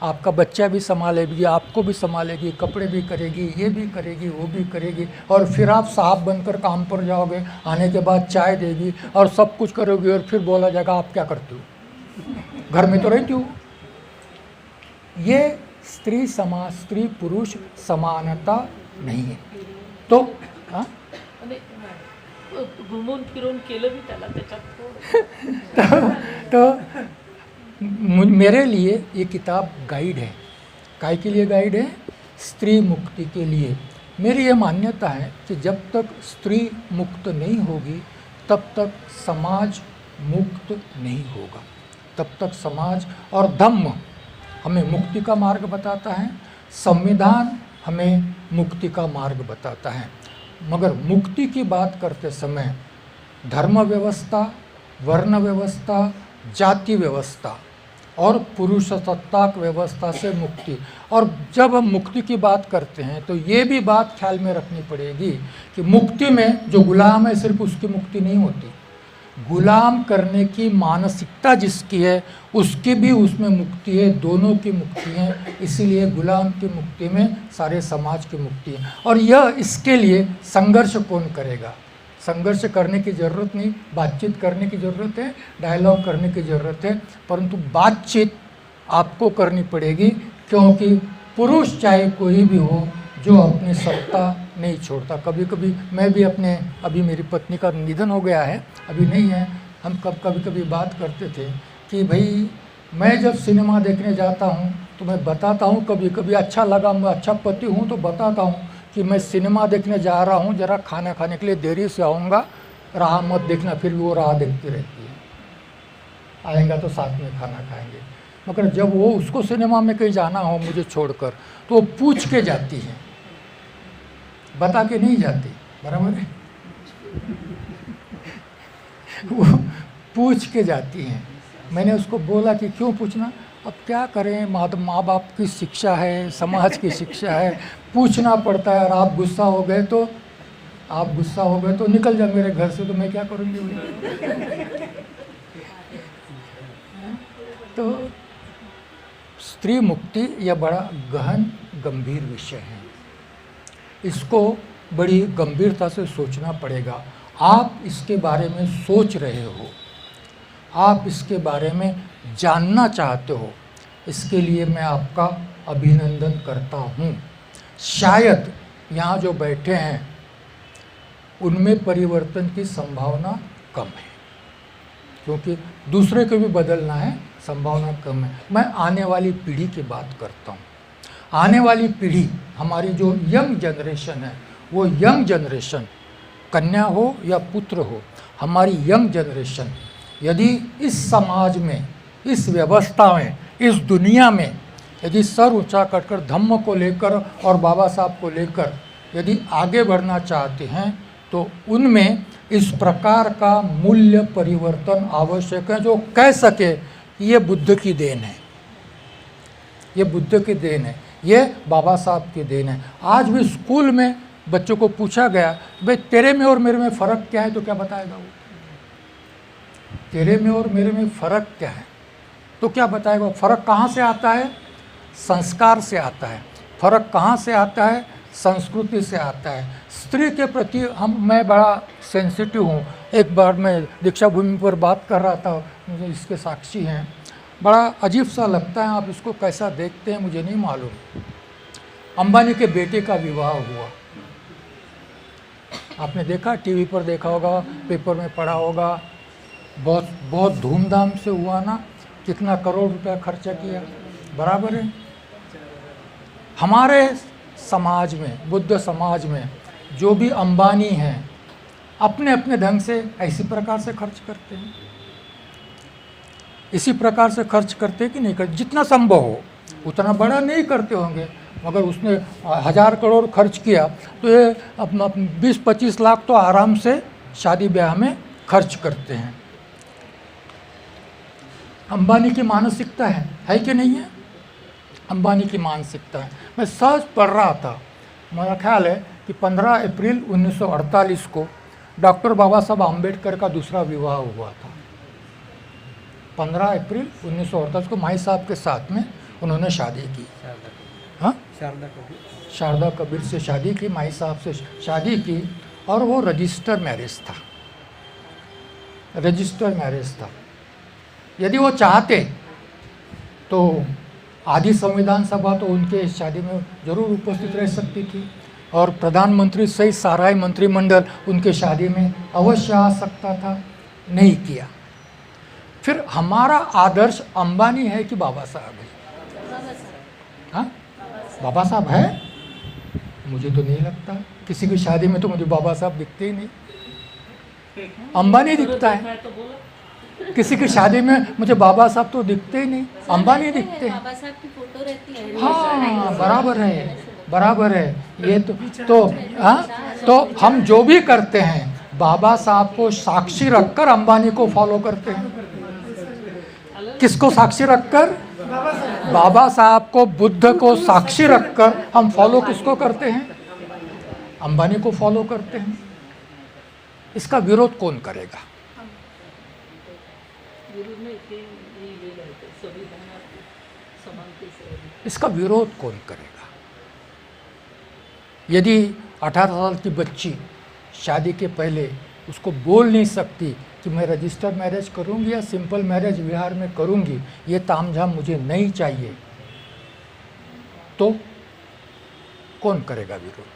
आपका बच्चा भी संभालेगी, आपको भी संभालेगी, कपड़े भी करेगी, ये भी करेगी, वो भी करेगी, और फिर आप साहब बनकर काम पर जाओगे, आने के बाद चाय देगी और सब कुछ करोगे, और फिर बोला जाएगा आप क्या करते हो, घर में तो रहती हो। ये स्त्री समाज, स्त्री पुरुष समानता नहीं है। तो हाँ, घुमून फिरून केलं मी त्याला त्याच्यात तो मेरे लिए ये किताब गाइड है। काय के लिए गाइड है? स्त्री मुक्ति के लिए। मेरी ये मान्यता है कि जब तक स्त्री मुक्त नहीं होगी तब तक समाज मुक्त नहीं होगा। तब तक समाज और धम्म हमें मुक्ति का मार्ग बताता है, संविधान हमें मुक्ति का मार्ग बताता है। मगर मुक्ति की बात करते समय धर्म व्यवस्था, वर्ण व्यवस्था, जाति व्यवस्था और पुरुषसत्ताक व्यवस्था से मुक्ति, और जब हम मुक्ति की बात करते हैं तो ये भी बात ख्याल में रखनी पड़ेगी कि मुक्ति में जो गुलाम है सिर्फ उसकी मुक्ति नहीं होती, गुलाम करने की मानसिकता जिसकी है उसकी भी उसमें मुक्ति है, दोनों की मुक्ति है। इसीलिए गुलाम की मुक्ति में सारे समाज की मुक्ति है। और यह इसके लिए संघर्ष कौन करेगा? संघर्ष करने की ज़रूरत नहीं, बातचीत करने की ज़रूरत है, डायलॉग करने की ज़रूरत है, परंतु बातचीत आपको करनी पड़ेगी, क्योंकि पुरुष चाहे कोई भी हो जो अपनी सत्ता नहीं छोड़ता। कभी कभी मैं भी अपने, अभी मेरी पत्नी का निधन हो गया है, अभी नहीं है, हम कभी कभी बात करते थे कि भाई मैं जब सिनेमा देखने जाता हूँ तो मैं बताता हूँ, कभी कभी अच्छा लगा, मैं अच्छा पति हूँ तो बताता हूँ कि मैं सिनेमा देखने जा रहा हूँ, ज़रा खाना खाने के लिए देरी से आऊँगा, राह मत देखना। फिर भी वो राह देखती रहती है, आएगा तो साथ में खाना खाएंगे। मगर जब वो उसको सिनेमा में कहीं जाना हो मुझे छोड़कर तो वो पूछ के जाती है, बता के नहीं जाती, बराबर है। वो पूछ के जाती हैं। मैंने उसको बोला कि क्यों पूछना, अब क्या करें, माँ बाप की शिक्षा है, समाज की शिक्षा है, पूछना पड़ता है। और आप गुस्सा हो गए तो निकल जा मेरे घर से, तो मैं क्या करूँगी। तो स्त्री मुक्ति यह बड़ा गहन गंभीर विषय है, इसको बड़ी गंभीरता से सोचना पड़ेगा। आप इसके बारे में सोच रहे हो, आप इसके बारे में जानना चाहते हो, इसके लिए मैं आपका अभिनंदन करता हूँ। शायद यहाँ जो बैठे हैं उनमें परिवर्तन की संभावना कम है, क्योंकि दूसरे को भी बदलना है, संभावना कम है। मैं आने वाली पीढ़ी की बात करता हूँ। आने वाली पीढ़ी, हमारी जो यंग जनरेशन है, वो यंग जनरेशन, कन्या हो या पुत्र हो, हमारी यंग जनरेशन यदि इस समाज में, इस व्यवस्था में, इस दुनिया में यदि सर ऊंचा करकर धम्म को लेकर और बाबा साहब को लेकर यदि आगे बढ़ना चाहते हैं तो उनमें इस प्रकार का मूल्य परिवर्तन आवश्यक है, जो कह सके कि ये बुद्ध की देन है, ये बुद्ध की देन है, ये बाबा साहब की देन है। आज भी स्कूल में बच्चों को पूछा गया, भाई तेरे में और मेरे में फ़र्क क्या है, तो क्या बताएगा वो? तेरे में और मेरे में फ़र्क क्या है तो क्या बताएगा? फ़र्क कहाँ से आता है? संस्कार से आता है। फ़र्क कहाँ से आता है? संस्कृति से आता है। स्त्री के प्रति मैं बड़ा सेंसिटिव हूँ। एक बार मैं दीक्षा भूमि पर बात कर रहा था, मुझे इसके साक्षी हैं, बड़ा अजीब सा लगता है, आप इसको कैसा देखते हैं मुझे नहीं मालूम। अंबानी के बेटे का विवाह हुआ, आपने देखा, टीवी पर देखा होगा, पेपर में पढ़ा होगा, बहुत धूमधाम से हुआ ना, कितना करोड़ रुपया खर्चा किया, बराबर है। हमारे समाज में, बुद्ध समाज में जो भी अंबानी हैं अपने अपने ढंग से इसी प्रकार से खर्च करते हैं, इसी प्रकार से खर्च करते कि नहीं करते, जितना संभव हो उतना बड़ा नहीं करते होंगे, मगर उसने 1000 करोड़ खर्च किया तो ये 20-25 लाख तो आराम से शादी ब्याह में खर्च करते हैं। अंबानी की मानसिकता है कि नहीं है? अंबानी की मानसिकता है। मैं सच पढ़ रहा था, मेरा ख्याल है कि 15 अप्रैल 1948 को डॉक्टर बाबा साहब आम्बेडकर का दूसरा विवाह हुआ था। 15 अप्रैल 1948 को माई साहब के साथ में उन्होंने शादी की। हाँ, शारदा कबीर से शादी की, माई साहब से शादी की, और वो रजिस्टर मैरिज था, रजिस्टर मैरिज था। यदि वो चाहते तो आधी संविधान सभा तो उनके शादी में जरूर उपस्थित रह सकती थी, और प्रधानमंत्री सहित सारा ही मंत्रिमंडल उनके शादी में अवश्य आ सकता था, नहीं किया। फिर हमारा आदर्श अंबानी है कि बाबा साहब है? हाँ, बाबा साहब है? मुझे तो नहीं लगता, किसी की शादी में तो मुझे बाबा साहब दिखते ही नहीं, अंबानी दिखता है। किसी की शादी में मुझे बाबा साहब तो दिखते ही नहीं, अंबानी दिखते हैं। बाबा साहब की फोटो रहती है। हाँ, बराबर है, बराबर है। ये तो हाँ, तो हम जो भी करते हैं बाबा साहब को साक्षी रखकर अंबानी को फॉलो करते हैं। किसको साक्षी रखकर? बाबा साहब को, बुद्ध को साक्षी रखकर हम फॉलो किसको करते हैं? अंबानी को फॉलो करते हैं। इसका विरोध कौन करेगा? इसका विरोध कौन करेगा? यदि 18 साल की बच्ची शादी के पहले उसको बोल नहीं सकती कि मैं रजिस्टर्ड मैरिज करूंगी या सिंपल मैरिज बिहार में करूंगी, ये तामझाम मुझे नहीं चाहिए, तो कौन करेगा विरोध?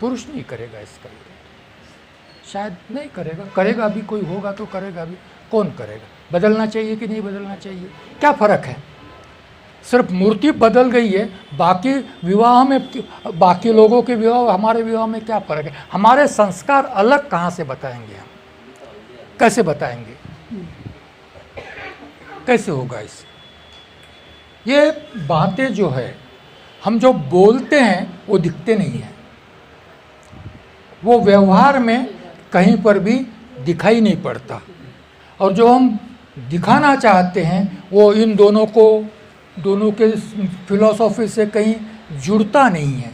पुरुष नहीं करेगा इसका विरोध, शायद नहीं करेगा। करेगा भी कोई, होगा तो करेगा भी। कौन करेगा? बदलना चाहिए कि नहीं बदलना चाहिए? क्या फ़र्क है? सिर्फ मूर्ति बदल गई है, बाकी विवाह में, बाकी लोगों के विवाह, हमारे विवाह में क्या फ़र्क है? हमारे संस्कार अलग कहाँ से बताएंगे हम? कैसे बताएंगे? कैसे होगा इस? ये बातें जो है, हम जो बोलते हैं वो दिखते नहीं हैं, वो व्यवहार में कहीं पर भी दिखाई नहीं पड़ता, और जो हम दिखाना चाहते हैं वो इन दोनों के फिलॉसफी से कहीं जुड़ता नहीं है।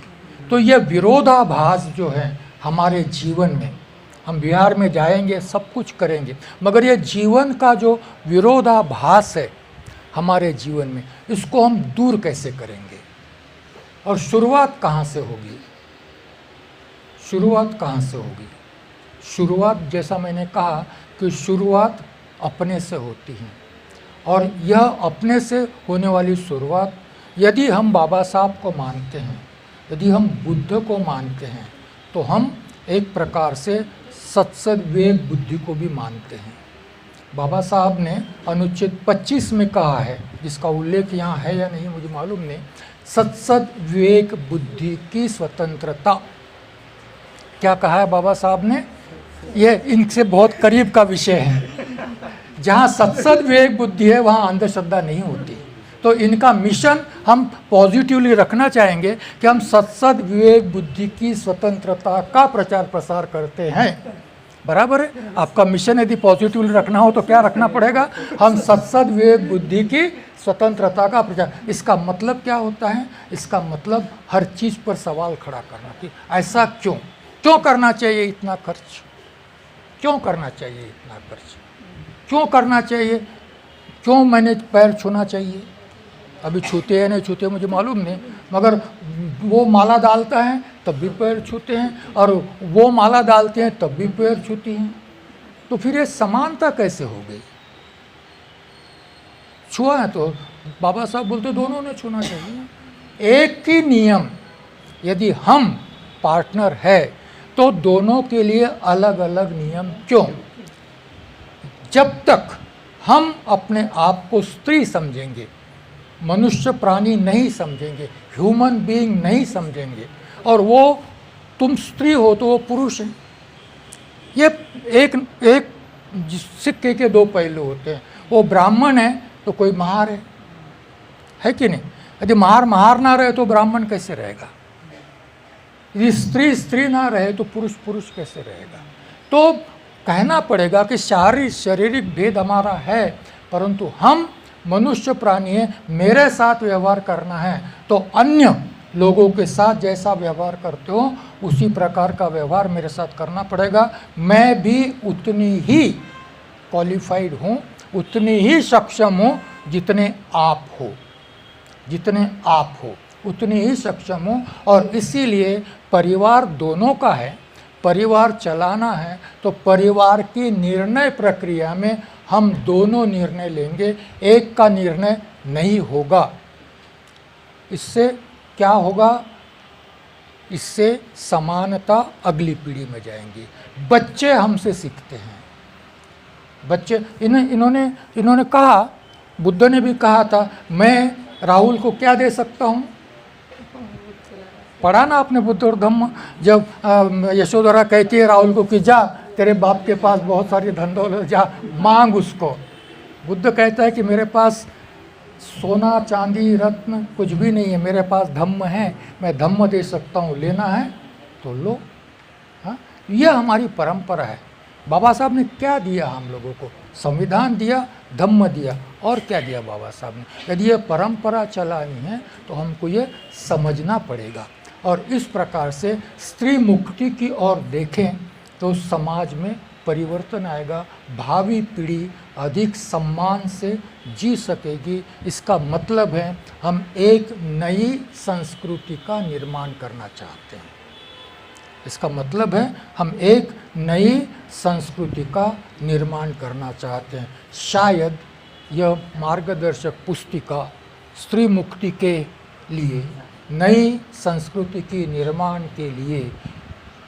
तो यह विरोधाभास जो है हमारे जीवन में, हम बिहार में जाएंगे, सब कुछ करेंगे, मगर ये जीवन का जो विरोधाभास है हमारे जीवन में, इसको हम दूर कैसे करेंगे? और शुरुआत कहाँ से होगी? शुरुआत कहाँ से होगी? शुरुआत, जैसा मैंने कहा कि शुरुआत अपने से होती है, और यह अपने से होने वाली शुरुआत, यदि हम बाबा साहब को मानते हैं, यदि हम बुद्ध को मानते हैं, तो हम एक प्रकार से सत्सद विवेक बुद्धि को भी मानते हैं। बाबा साहब ने अनुच्छेद 25 में कहा है, जिसका उल्लेख यहाँ है या नहीं मुझे मालूम नहीं, सत्सद विवेक बुद्धि की स्वतंत्रता। क्या कहा है बाबा साहब ने? यह इनसे बहुत करीब का विषय है। जहाँ सत्सद विवेक बुद्धि है वहाँ अंधश्रद्धा नहीं होती। तो इनका मिशन हम पॉजिटिवली रखना चाहेंगे कि हम सत्सद विवेक बुद्धि की स्वतंत्रता का प्रचार प्रसार करते हैं। बराबर है? आपका मिशन यदि पॉजिटिवली रखना हो तो क्या रखना पड़ेगा? हम सत्सद विवेक बुद्धि की स्वतंत्रता का प्रचार। इसका मतलब क्या होता है? इसका मतलब हर चीज़ पर सवाल खड़ा करना कि ऐसा क्यों करना चाहिए इतना खर्च, क्यों करना चाहिए इतना खर्च, क्यों करना चाहिए, क्यों मैंने पैर छूना चाहिए? अभी छूते हैं नहीं छूते मुझे मालूम नहीं, मगर वो माला डालता है तब भी पैर छूते हैं, और वो माला डालते हैं तब भी पैर छूती हैं। तो फिर ये समानता कैसे हो गई? छुआ है तो बाबा साहब बोलते दोनों ने छूना चाहिए। एक ही नियम, यदि हम पार्टनर है तो दोनों के लिए अलग अलग नियम क्यों? जब तक हम अपने आप को स्त्री समझेंगे, मनुष्य प्राणी नहीं समझेंगे, ह्यूमन बीइंग नहीं समझेंगे, और वो तुम स्त्री हो तो वो पुरुष है, ये एक सिक्के के दो पहलू होते हैं। वो ब्राह्मण है तो कोई महार है कि नहीं? यदि महार ना रहे तो ब्राह्मण कैसे रहेगा? यदि स्त्री ना रहे तो पुरुष कैसे रहेगा? तो कहना पड़ेगा कि शारीरिक भेद हमारा है, परंतु हम मनुष्य प्राणी हैं, मेरे साथ व्यवहार करना है तो अन्य लोगों के साथ जैसा व्यवहार करते हो उसी प्रकार का व्यवहार मेरे साथ करना पड़ेगा। मैं भी उतनी ही क्वालिफाइड हूँ, उतनी ही सक्षम हूँ जितने आप हो, उतनी ही सक्षम हूँ। और इसीलिए परिवार दोनों का है, परिवार चलाना है तो परिवार की निर्णय प्रक्रिया में हम दोनों निर्णय लेंगे, एक का निर्णय नहीं होगा। इससे क्या होगा? इससे समानता अगली पीढ़ी में जाएंगी। बच्चे हमसे सीखते हैं। बच्चे इन्होंने कहा, बुद्ध ने भी कहा था, मैं राहुल को क्या दे सकता हूँ? पढ़ा ना आपने बुद्ध और धम्म, जब यशोधरा कहती है राहुल को कि जा तेरे बाप के पास बहुत सारी धन दौलत, जा मांग उसको। बुद्ध कहता है कि मेरे पास सोना चांदी रत्न कुछ भी नहीं है, मेरे पास धम्म है, मैं धम्म दे सकता हूँ, लेना है तो लो। हाँ, यह हमारी परंपरा है। बाबा साहब ने क्या दिया हम लोगों को? संविधान दिया, धम्म दिया, और क्या दिया बाबा साहब ने? यदि ये परंपरा चलानी है तो हमको ये समझना पड़ेगा। और इस प्रकार से स्त्री मुक्ति की ओर देखें तो समाज में परिवर्तन आएगा, भावी पीढ़ी अधिक सम्मान से जी सकेगी। इसका मतलब है हम एक नई संस्कृति का निर्माण करना चाहते हैं। इसका मतलब है हम एक नई संस्कृति का निर्माण करना चाहते हैं। शायद यह मार्गदर्शक पुस्तिका स्त्री मुक्ति के लिए, नई संस्कृति की निर्माण के लिए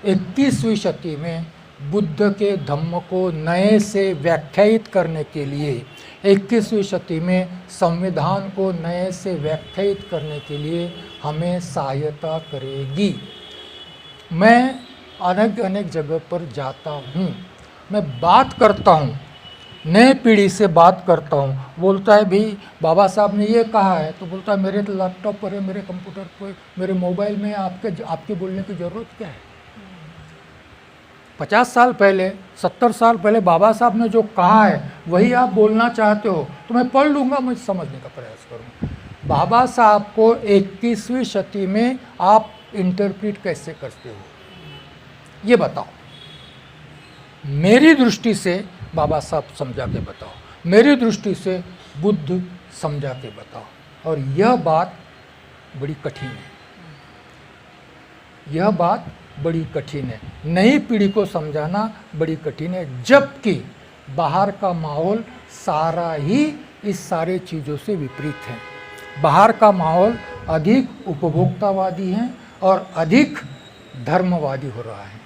21वीं शती में बुद्ध के धम्म को नए से व्याख्यायित करने के लिए, 21वीं शती में संविधान को नए से व्याख्यायित करने के लिए हमें सहायता करेगी। मैं अनेक जगह पर जाता हूँ, मैं बात करता हूँ, नए पीढ़ी से बात करता हूँ, बोलता है भाई बाबा साहब ने ये कहा है, तो बोलता है मेरे लैपटॉप पर है, मेरे कंप्यूटर पर, मेरे मोबाइल में आपके बोलने की ज़रूरत क्या है? 50 साल पहले, 70 साल पहले बाबा साहब ने जो कहा है वही आप बोलना चाहते हो, तो मैं पढ़ लूँगा, मैं समझने का प्रयास करूँगा। बाबा साहब को 21वीं शती में आप इंटरप्रेट कैसे करते हो, ये बताओ। मेरी दृष्टि से बाबा साहब समझा के बताओ, मेरी दृष्टि से बुद्ध समझा के बताओ। और यह बात बड़ी कठिन है, यह बात बड़ी कठिन है। नई पीढ़ी को समझाना बड़ी कठिन है, जबकि बाहर का माहौल सारा ही इस सारे चीज़ों से विपरीत है। बाहर का माहौल अधिक उपभोक्तावादी है और अधिक धर्मवादी हो रहा है।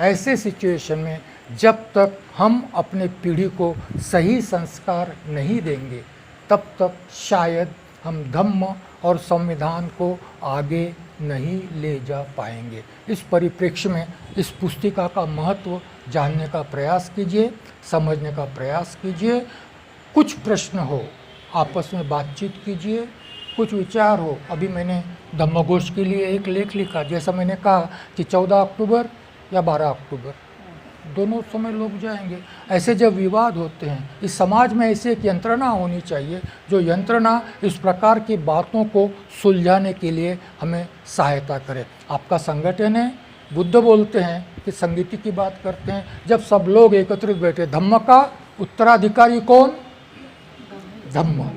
ऐसे सिचुएशन में जब तक हम अपने पीढ़ी को सही संस्कार नहीं देंगे, तब तक शायद हम धम्म और संविधान को आगे नहीं ले जा पाएंगे। इस परिप्रेक्ष्य में इस पुस्तिका का महत्व जानने का प्रयास कीजिए, समझने का प्रयास कीजिए। कुछ प्रश्न हो आपस में बातचीत कीजिए, कुछ विचार हो। अभी मैंने धम्मघोष के लिए एक लेख लिखा, जैसा मैंने कहा कि 14 अक्टूबर या 12 अक्टूबर दोनों समय लोग जाएंगे। ऐसे जब विवाद होते हैं, इस समाज में ऐसे एक यंत्रणा होनी चाहिए जो यंत्रणा इस प्रकार की बातों को सुलझाने के लिए हमें सहायता करे। आपका संगठन है, बुद्ध बोलते हैं कि संगीति की बात करते हैं। जब सब लोग एकत्रित बैठे, धम्म का उत्तराधिकारी कौन? धम्म।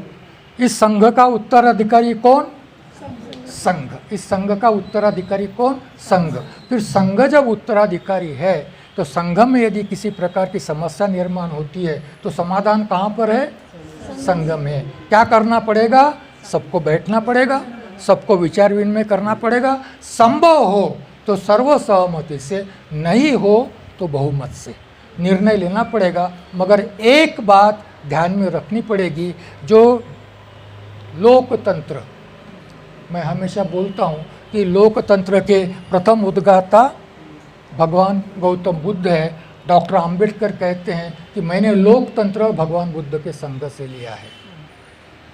इस संघ का उत्तराधिकारी कौन? संघ। इस संघ का उत्तराधिकारी कौन? संघ। फिर संघ जब उत्तराधिकारी है तो संघ में यदि किसी प्रकार की समस्या निर्माण होती है तो समाधान कहाँ पर है? संघ में। क्या करना पड़ेगा? सबको बैठना पड़ेगा, सबको विचार विनिमय करना पड़ेगा। संभव हो तो सर्वसहमति से, नहीं हो तो बहुमत से निर्णय लेना पड़ेगा। मगर एक बात ध्यान में रखनी पड़ेगी, जो लोकतंत्र, मैं हमेशा बोलता हूँ कि लोकतंत्र के प्रथम उद्गाता भगवान गौतम बुद्ध है। डॉक्टर अंबेडकर कहते हैं कि मैंने लोकतंत्र भगवान बुद्ध के संघ से लिया है।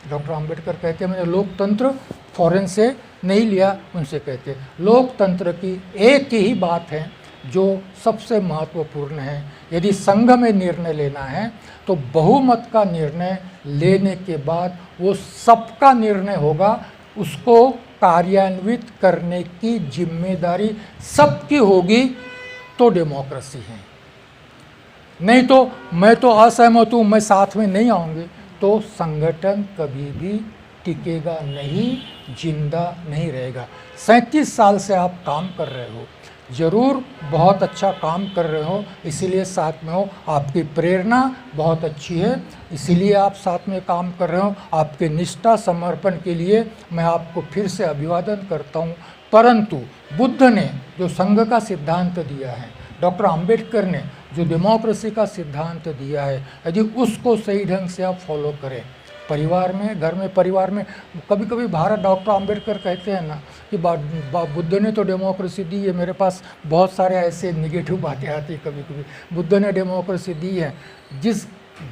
डॉक्टर अंबेडकर कहते हैं मैंने लोकतंत्र फॉरेन से नहीं लिया, उनसे कहते हैं। लोकतंत्र की एक ही बात है जो सबसे महत्वपूर्ण है। यदि संघ में निर्णय लेना है तो बहुमत का निर्णय लेने के बाद वो सबका निर्णय होगा, उसको कार्यान्वित करने की जिम्मेदारी सबकी होगी, तो डेमोक्रेसी है। नहीं तो मैं तो असहमत हूँ, मैं साथ में नहीं आऊँगी, तो संगठन कभी भी टिकेगा नहीं, जिंदा नहीं रहेगा। 37 साल से आप काम कर रहे हो, ज़रूर बहुत अच्छा काम कर रहे हो, इसीलिए साथ में हो। आपकी प्रेरणा बहुत अच्छी है, इसीलिए आप साथ में काम कर रहे हो। आपके निष्ठा समर्पण के लिए मैं आपको फिर से अभिवादन करता हूँ। परंतु बुद्ध ने जो संघ का सिद्धांत दिया है, डॉक्टर अंबेडकर ने जो डेमोक्रेसी का सिद्धांत दिया है, यदि उसको सही ढंग से आप फॉलो करें, परिवार में, घर में, परिवार में, कभी कभी भारत, डॉक्टर अंबेडकर कहते हैं ना कि बुद्ध ने तो डेमोक्रेसी दी है। मेरे पास बहुत सारे ऐसे निगेटिव बातें आती है कभी कभी। बुद्ध ने डेमोक्रेसी दी है, जिस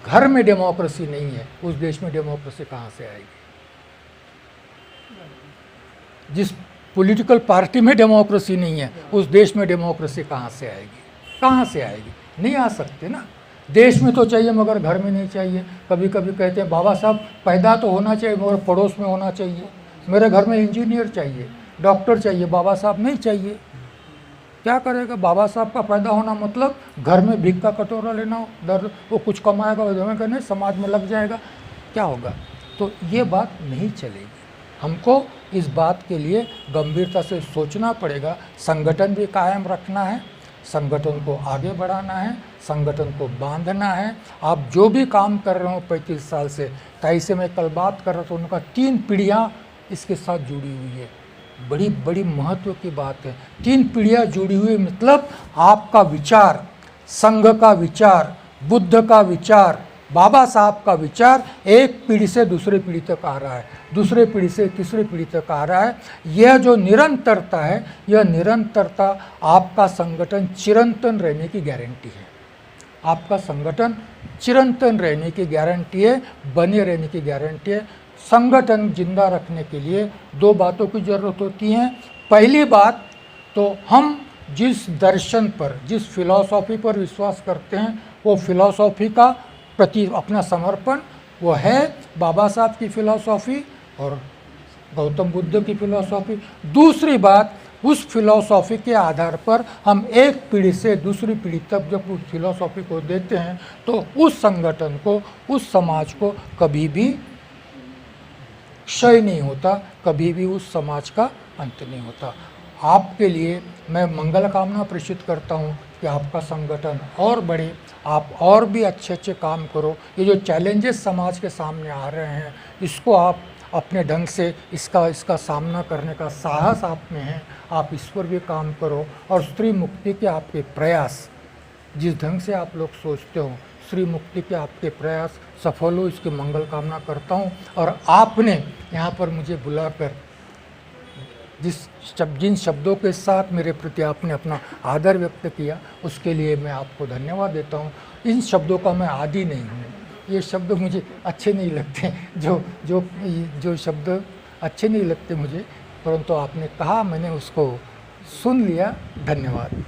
घर में डेमोक्रेसी नहीं है उस देश में डेमोक्रेसी कहाँ से आएगी? जिस पॉलिटिकल पार्टी में डेमोक्रेसी नहीं है, उस देश में डेमोक्रेसी कहाँ से आएगी? कहाँ से आएगी? नहीं आ सकती ना। देश में तो चाहिए मगर घर में नहीं चाहिए। कभी कभी कहते हैं बाबा साहब पैदा तो होना चाहिए मगर पड़ोस में होना चाहिए। मेरे घर में इंजीनियर चाहिए, डॉक्टर चाहिए, बाबा साहब नहीं चाहिए। क्या करेगा? बाबा साहब का पैदा होना मतलब घर में भीख का कटोरा लेना हो, दर्द वो कुछ कमाएगा वो जमा नहीं, समाज में लग जाएगा, क्या होगा? तो ये बात नहीं चलेगी। हमको इस बात के लिए गंभीरता से सोचना पड़ेगा। संगठन भी कायम रखना है, संगठन को आगे बढ़ाना है, संगठन को बांधना है। आप जो भी काम कर रहे हो 35 साल से, 23 से मैं कल बात कर रहा था, उनका 3 पीढ़ियाँ इसके साथ जुड़ी हुई है। बड़ी बड़ी महत्व की बात है। 3 पीढ़ियाँ जुड़ी हुई मतलब आपका विचार, संघ का विचार, बुद्ध का विचार, बाबा साहब का विचार एक पीढ़ी से दूसरी पीढ़ी तक आ रहा है, दूसरे पीढ़ी से तीसरी पीढ़ी तक आ रहा है। यह जो निरंतरता है, यह निरंतरता आपका संगठन चिरंतन रहने की गारंटी है। आपका संगठन चिरंतन रहने की गारंटी है, बने रहने की गारंटी है। संगठन जिंदा रखने के लिए 2 बातों की ज़रूरत होती है। पहली बात तो हम जिस दर्शन पर, जिस फिलॉसॉफी पर विश्वास करते हैं, वो फिलॉसॉफी का प्रति अपना समर्पण, वो है बाबा साहब की फिलॉसॉफी और गौतम बुद्ध की फिलॉसॉफी। दूसरी बात, उस फिलॉसॉफी के आधार पर हम एक पीढ़ी से दूसरी पीढ़ी तक जब उस फिलॉसॉफी को देते हैं तो उस संगठन को, उस समाज को कभी भी क्षय नहीं होता, कभी भी उस समाज का अंत नहीं होता। आपके लिए मैं मंगल कामना प्रेषित करता हूँ कि आपका संगठन और बढ़े, आप और भी अच्छे अच्छे काम करो। ये जो चैलेंजेस समाज के सामने आ रहे हैं, इसको आप अपने ढंग से इसका सामना करने का साहस आप में है, आप इस पर भी काम करो। और स्त्री मुक्ति के आपके प्रयास, जिस ढंग से आप लोग सोचते हो, स्त्री मुक्ति के आपके प्रयास सफल हो, इसकी मंगल कामना करता हूँ। और आपने यहाँ पर मुझे बुलाकर जिन शब्दों के साथ मेरे प्रति आपने अपना आदर व्यक्त किया, उसके लिए मैं आपको धन्यवाद देता हूँ। इन शब्दों का मैं आदी नहीं हूँ, ये शब्द मुझे अच्छे नहीं लगते, जो शब्द अच्छे नहीं लगते मुझे, परंतु आपने कहा, मैंने उसको सुन लिया। धन्यवाद।